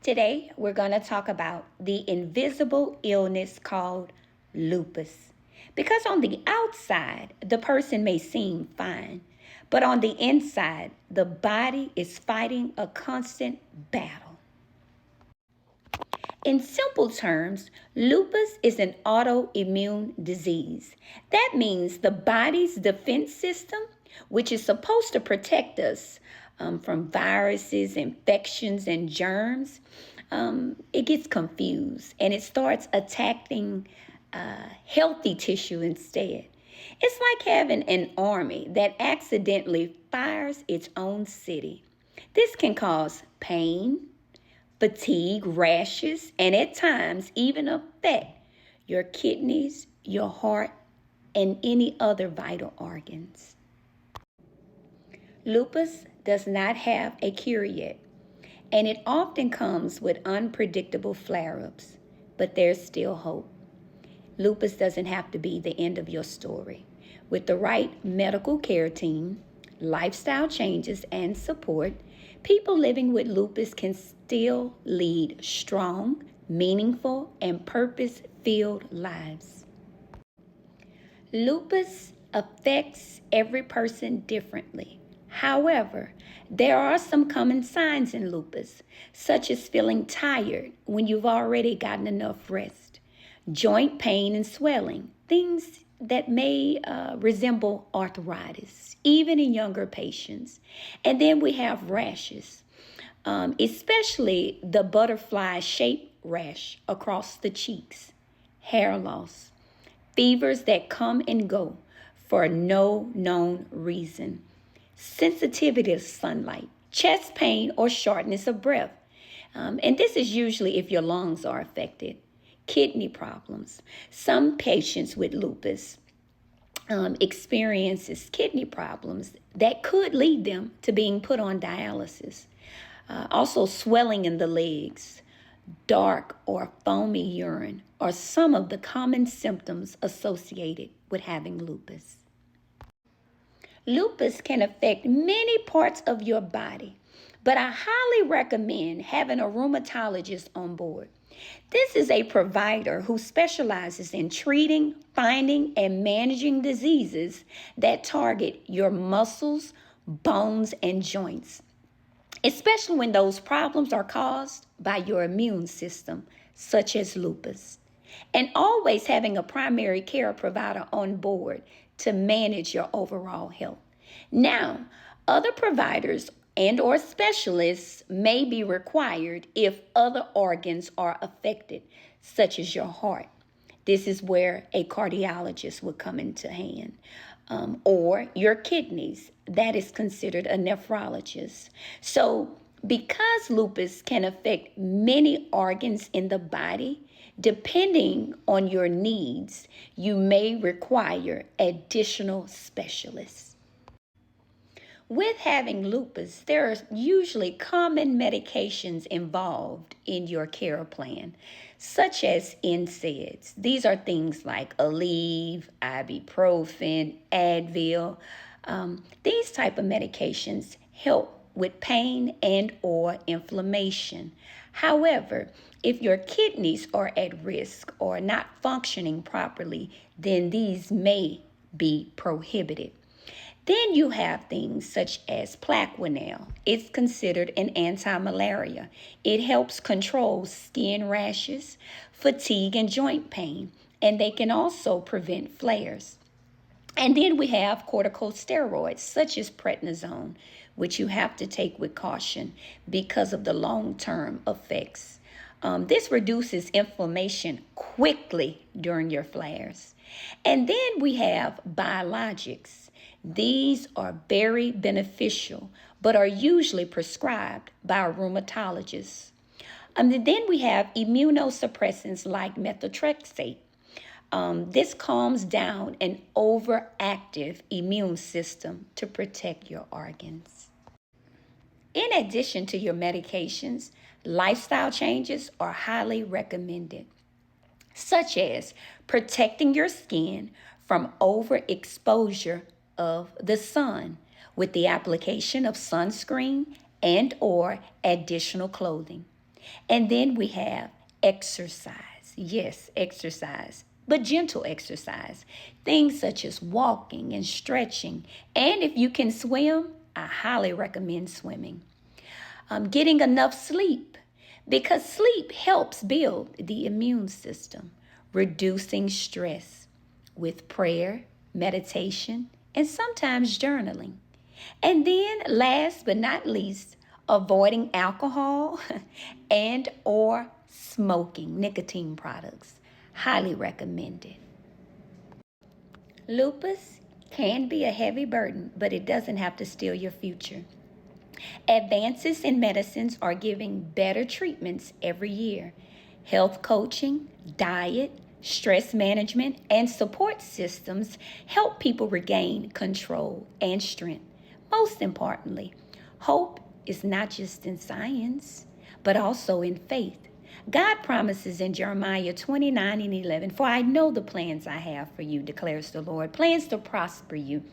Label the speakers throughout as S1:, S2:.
S1: Today, we're going to talk about the invisible illness called lupus. Because on the outside, the person may seem fine, but on the inside, the body is fighting a constant battle. In simple terms, lupus is an autoimmune disease. That means the body's defense system, which is supposed to protect us from viruses, infections, and germs, it gets confused and it starts attacking healthy tissue instead. It's like having an army that accidentally fires its own city. This can cause pain, fatigue, rashes, and at times even affect your kidneys, your heart, and any other vital organs. Lupus does not have a cure yet, and it often comes with unpredictable flare-ups, but there's still hope. Lupus doesn't have to be the end of your story. With the right medical care team, lifestyle changes, and support, people living with lupus can still lead strong, meaningful, and purpose-filled lives. Lupus affects every person differently. However, there are some common signs in lupus, such as feeling tired when you've already gotten enough rest, joint pain and swelling, things that may resemble arthritis, even in younger patients. And then we have rashes, especially the butterfly-shaped rash across the cheeks, hair loss, fevers that come and go for no known reason, sensitivity to sunlight, chest pain, or shortness of breath. And this is usually if your lungs are affected. Kidney problems. Some patients with lupus experiences kidney problems that could lead them to being put on dialysis. Also, swelling in the legs, dark or foamy urine are some of the common symptoms associated with having lupus. Lupus can affect many parts of your body, but I highly recommend having a rheumatologist on board. This is a provider who specializes in treating, finding, and managing diseases that target your muscles, bones, and joints, especially when those problems are caused by your immune system, such as lupus. And always having a primary care provider on board to manage your overall health. Now, other providers and or specialists may be required if other organs are affected, such as your heart. This is where a cardiologist would come into hand. Or your kidneys, that is considered a nephrologist. So because lupus can affect many organs in the body, depending on your needs, you may require additional specialists. With having lupus, there are usually common medications involved in your care plan, such as NSAIDs. These are things like Aleve, ibuprofen, Advil. These type of medications help with pain and or inflammation. However, if your kidneys are at risk or not functioning properly, then these may be prohibited. Then you have things such as Plaquenil. It's considered an anti-malaria. It helps control skin rashes, fatigue, and joint pain, and they can also prevent flares. And then we have corticosteroids such as prednisone, which you have to take with caution because of the long-term effects. This reduces inflammation quickly during your flares. And then we have biologics. These are very beneficial, but are usually prescribed by a rheumatologist. Then we have immunosuppressants like methotrexate. This calms down an overactive immune system to protect your organs. In addition to your medications, lifestyle changes are highly recommended, such as protecting your skin from overexposure of the sun with the application of sunscreen and or additional clothing. And then we have exercise. Yes, exercise, but gentle exercise. Things such as walking and stretching. And if you can swim, I highly recommend swimming. Getting enough sleep, because sleep helps build the immune system. Reducing stress with prayer, meditation, and sometimes journaling. And then last but not least, avoiding alcohol and or smoking, nicotine products. Highly recommended. Lupus can be a heavy burden, but it doesn't have to steal your future. Advances in medicines are giving better treatments every year. Health coaching, diet, stress management, and support systems help people regain control and strength. Most importantly, hope is not just in science, but also in faith. God promises in Jeremiah 29:11, "For I know the plans I have for you, declares the Lord, plans to prosper you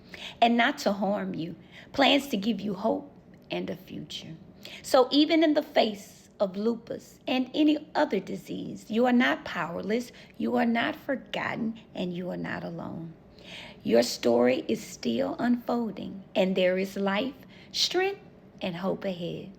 S1: and not to harm you, plans to give you hope and a future." So even in the face of lupus and any other disease, you are not powerless, you are not forgotten, and you are not alone. Your story is still unfolding, and there is life, strength, and hope ahead.